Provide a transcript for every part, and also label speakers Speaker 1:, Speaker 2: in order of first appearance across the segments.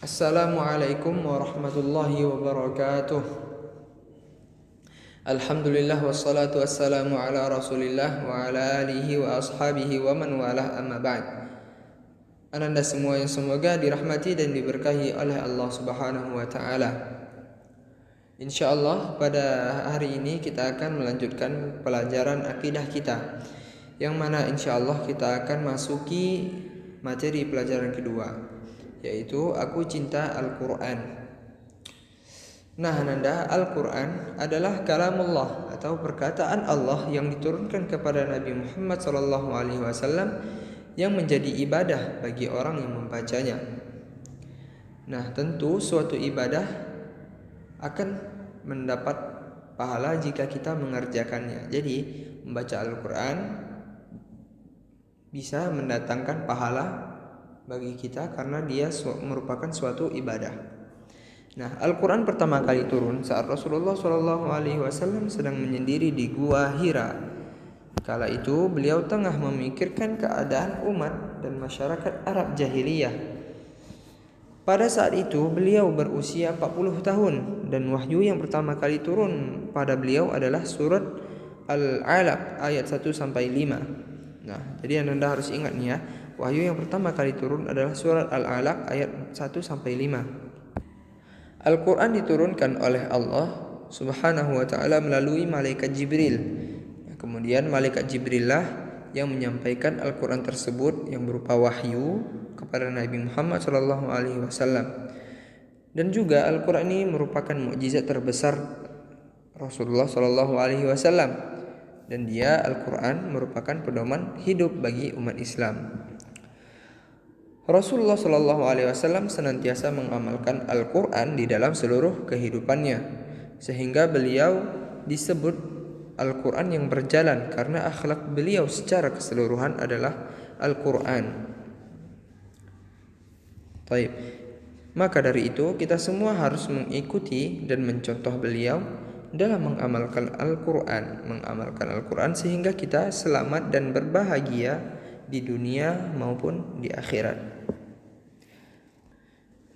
Speaker 1: Assalamualaikum warahmatullahi wabarakatuh. Alhamdulillah wassalatu wassalamu ala Rasulillah wa ala alihi wa ashabihi wa man walah, amma ba'd. Ananda semua yang semoga dirahmati dan diberkahi oleh Allah Subhanahu wa taala. Insyaallah pada hari ini kita akan melanjutkan pelajaran akidah kita, yang mana insyaallah kita akan masuki materi pelajaran kedua, yaitu Aku Cinta Al-Quran. Nah Ananda, Al-Quran adalah kalamullah atau perkataan Allah yang diturunkan kepada Nabi Muhammad SAW, yang menjadi ibadah bagi orang yang membacanya. Nah tentu suatu ibadah akan mendapat pahala jika kita mengerjakannya. Jadi membaca Al-Quran bisa mendatangkan pahala bagi kita karena dia merupakan suatu ibadah. Nah, Al-Quran pertama kali turun saat Rasulullah SAW sedang menyendiri di Gua Hira. Kala itu beliau tengah memikirkan keadaan umat dan masyarakat Arab jahiliyah. Pada saat itu beliau berusia 40 tahun dan wahyu yang pertama kali turun pada beliau adalah surat Al-Alaq ayat 1-5. Nah, jadi Anda harus ingat nih ya, wahyu yang pertama kali turun adalah surat Al-Alaq ayat 1-5. Al-Quran diturunkan oleh Allah Subhanahu wa ta'ala melalui malaikat Jibril. Kemudian malaikat Jibril lah yang menyampaikan Al-Quran tersebut yang berupa wahyu kepada Nabi Muhammad SAW. Dan juga Al-Quran ini merupakan mukjizat terbesar Rasulullah SAW. Dan dia Al-Quran merupakan pedoman hidup bagi umat Islam. Rasulullah SAW senantiasa mengamalkan Al-Quran di dalam seluruh kehidupannya, sehingga beliau disebut Al-Quran yang berjalan karena akhlak beliau secara keseluruhan adalah Al-Quran. Baik. Maka dari itu kita semua harus mengikuti dan mencontoh beliau dalam mengamalkan Al-Quran sehingga kita selamat dan berbahagia di dunia maupun di akhirat.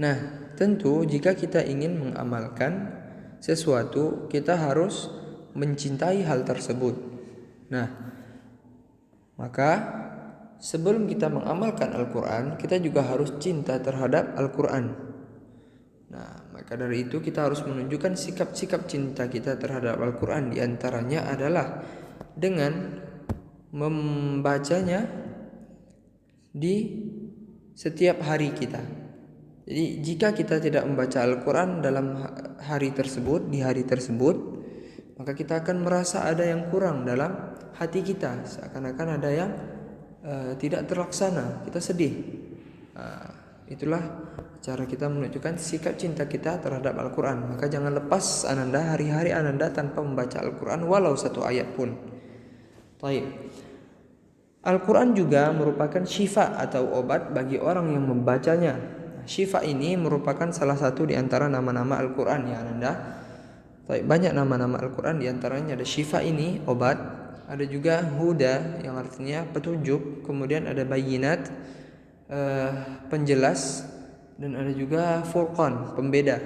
Speaker 1: Nah, tentu jika kita ingin mengamalkan sesuatu, kita harus mencintai hal tersebut. Nah, maka sebelum kita mengamalkan Al-Quran, kita juga harus cinta terhadap Al-Quran. Nah, maka dari itu kita harus menunjukkan sikap-sikap cinta kita terhadap Al-Quran. Di antaranya adalah dengan membacanya di setiap hari kita. Jadi jika kita tidak membaca Al-Quran dalam hari tersebut, di hari tersebut, maka kita akan merasa ada yang kurang dalam hati kita, seakan-akan ada yang tidak terlaksana, kita sedih. Itulah cara kita menunjukkan sikap cinta kita terhadap Al-Quran. Maka jangan lepas Ananda hari-hari Ananda tanpa membaca Al-Quran walau satu ayat pun. Baik. Al-Quran juga merupakan syifa atau obat bagi orang yang membacanya. Syifa ini merupakan salah satu di antara nama-nama Al-Quran ya Ananda. Banyak nama-nama Al-Quran, di antaranya ada syifa ini obat, ada juga huda yang artinya petunjuk, kemudian ada bayinat penjelas, dan ada juga furqan pembeda.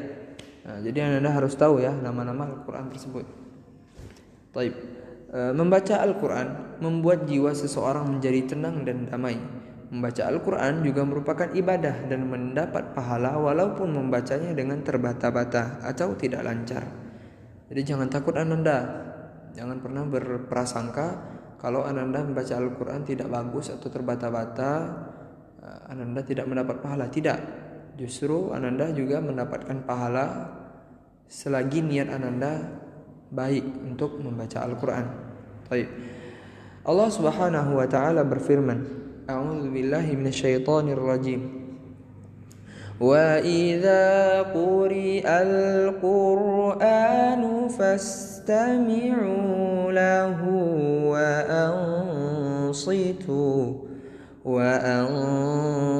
Speaker 1: Nah, jadi Anda harus tahu ya nama-nama Al-Quran tersebut. Membaca Al-Quran membuat jiwa seseorang menjadi tenang dan damai. Membaca Al-Quran juga merupakan ibadah dan mendapat pahala walaupun membacanya dengan terbata-bata atau tidak lancar. Jadi jangan takut Ananda, jangan pernah berprasangka kalau Ananda membaca Al-Quran tidak bagus atau terbata-bata, Ananda tidak mendapat pahala. Tidak, justru Ananda juga mendapatkan pahala selagi niat Ananda baik untuk membaca Al-Quran. Baik. Allah Subhanahu wa taala berfirman, A'udzu billahi minasyaitonir rajim. Wa idza quri'al Qur'anu fastami'u lahu wa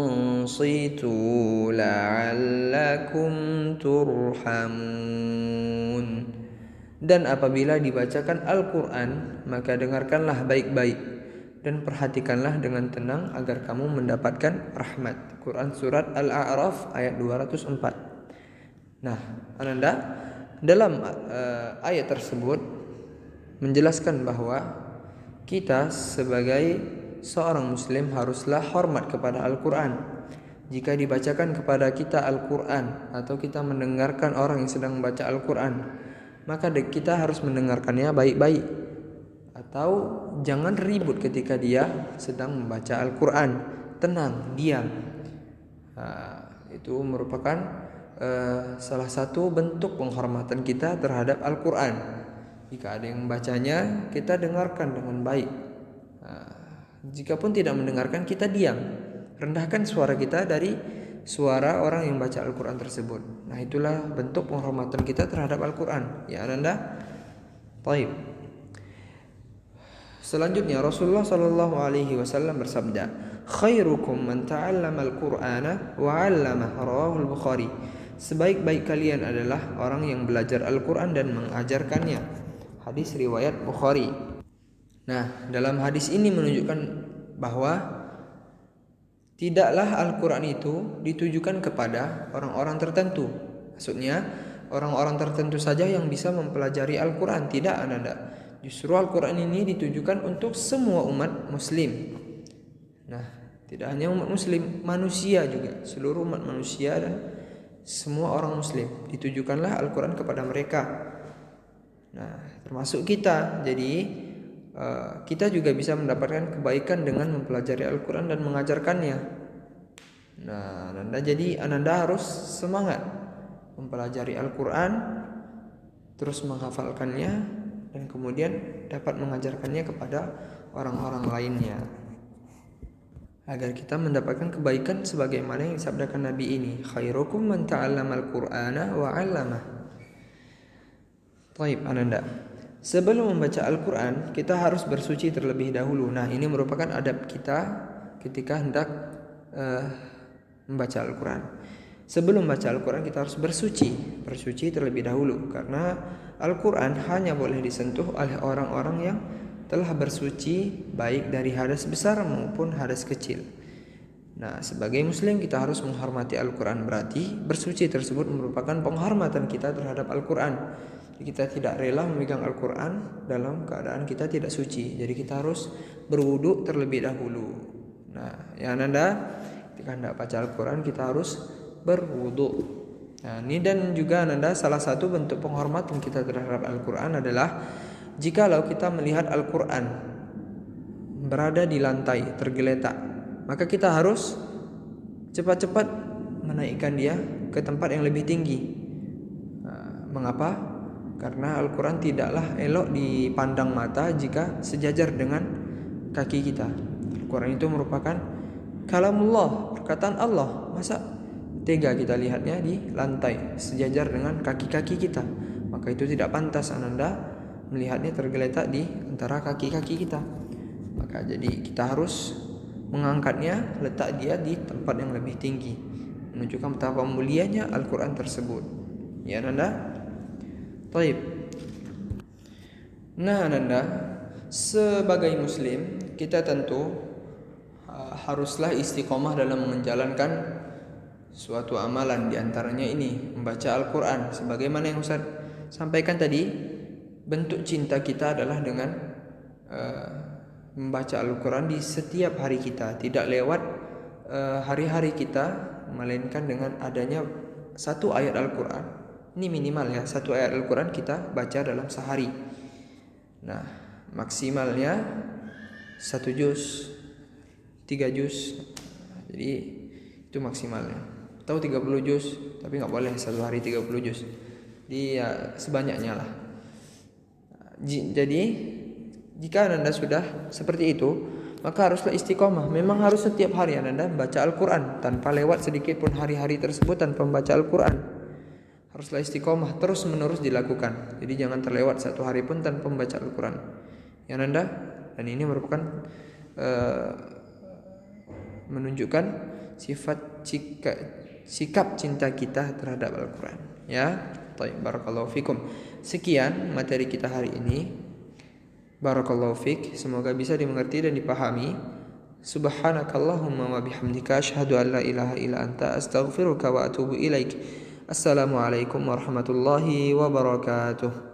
Speaker 1: ansitu la'allakum turhamun. Dan apabila dibacakan Al-Quran, maka dengarkanlah baik-baik dan perhatikanlah dengan tenang agar kamu mendapatkan rahmat. Quran surat Al-A'raf ayat 204. Nah, Ananda, dalam ayat tersebut menjelaskan bahwa kita sebagai seorang muslim haruslah hormat kepada Al-Quran. Jika dibacakan kepada kita Al-Quran atau kita mendengarkan orang yang sedang membaca Al-Quran, maka kita harus mendengarkannya baik-baik, atau jangan ribut ketika dia sedang membaca Al-Quran. Tenang, diam. Itu merupakan salah satu bentuk penghormatan kita terhadap Al-Quran. Jika ada yang membacanya, kita dengarkan dengan baik. Jikapun tidak mendengarkan, kita diam. Rendahkan suara kita dari suara orang yang baca Al-Quran tersebut. Nah, itulah bentuk penghormatan kita terhadap Al-Quran. Ya, Ananda? Baik. Selanjutnya Rasulullah sallallahu alaihi wasallam bersabda, "Khairukum man ta'allama al-Qur'ana wa 'allamahu." Rawahul Bukhari. Sebaik-baik kalian adalah orang yang belajar Al-Qur'an dan mengajarkannya. Hadis riwayat Bukhari. Nah, dalam hadis ini menunjukkan bahwa tidaklah Al-Qur'an itu ditujukan kepada orang-orang tertentu. Maksudnya, orang-orang tertentu saja yang bisa mempelajari Al-Qur'an. Tidak, Ananda. Justru Al-Quran ini ditujukan untuk semua umat muslim. Nah, tidak hanya umat muslim, manusia juga. Seluruh umat manusia dan semua orang muslim, ditujukanlah Al-Quran kepada mereka. Nah, termasuk kita. Jadi kita juga bisa mendapatkan kebaikan dengan mempelajari Al-Quran dan mengajarkannya. Nah, Ananda harus semangat mempelajari Al-Quran, terus menghafalkannya, dan kemudian dapat mengajarkannya kepada orang-orang lainnya, agar kita mendapatkan kebaikan sebagaimana yang disabdakan Nabi ini, khairukum man ta'allamal Qur'ana wa 'allamah. Baik, Ananda. Sebelum membaca Al-Quran, kita harus bersuci terlebih dahulu. Nah, ini merupakan adab kita ketika hendak membaca Al-Quran. Sebelum baca Al-Quran kita harus bersuci terlebih dahulu, karena Al-Quran hanya boleh disentuh oleh orang-orang yang telah bersuci baik dari hadas besar maupun hadas kecil. Nah, sebagai muslim kita harus menghormati Al-Quran, berarti bersuci tersebut merupakan penghormatan kita terhadap Al-Quran. Kita tidak rela memegang Al-Quran dalam keadaan kita tidak suci. Jadi kita harus berwudu terlebih dahulu. Nah, ya Ananda, ketika hendak baca Al-Quran kita harus berwudu. Nah, ini dan juga Ananda, salah satu bentuk penghormatan kita terhadap Al-Quran adalah jikalau kita melihat Al-Quran berada di lantai tergeletak, maka kita harus cepat-cepat menaikkan dia ke tempat yang lebih tinggi. Mengapa? Karena Al-Quran tidaklah elok dipandang mata jika sejajar dengan kaki kita. Al-Quran itu merupakan kalamullah, perkataan Allah. Masa tega kita lihatnya di lantai sejajar dengan kaki-kaki kita? Maka itu tidak pantas Ananda melihatnya tergeletak di antara kaki-kaki kita. Maka jadi kita harus mengangkatnya, letak dia di tempat yang lebih tinggi, menunjukkan betapa mulianya Al-Quran tersebut. Ya Ananda? Taib. Nah Ananda, sebagai muslim kita tentu haruslah istiqomah dalam menjalankan suatu amalan, diantaranya ini membaca Al-Quran. Sebagaimana yang Ustaz sampaikan tadi, bentuk cinta kita adalah dengan membaca Al-Quran di setiap hari kita, tidak lewat hari-hari kita, melainkan dengan adanya satu ayat Al-Quran. Ini minimal ya, satu ayat Al-Quran kita baca dalam sehari. Nah, maksimalnya 1 juz, 3 juz. Jadi itu maksimalnya. Atau 30 juz, tapi nggak boleh satu hari 30 juz. Jadi ya sebanyaknya lah. Jadi jika Anda sudah seperti itu, maka haruslah istiqomah. Memang harus setiap hari Anda membaca Al-Quran, tanpa lewat sedikit pun hari-hari tersebut tanpa membaca Al-Quran. Haruslah istiqomah, terus menerus dilakukan. Jadi jangan terlewat satu hari pun tanpa membaca Al-Quran. Ya Anda, dan ini merupakan menunjukkan sikap cinta kita terhadap Al-Quran. Ya, baik, barakallahu fikum. Sekian materi kita hari ini. Barakallahu fiik, semoga bisa dimengerti dan dipahami. Subhanakallahumma wa bihamdika asyhadu an la ilaha illa anta astaghfiruka wa atubu ilaik. Assalamualaikum warahmatullahi wabarakatuh.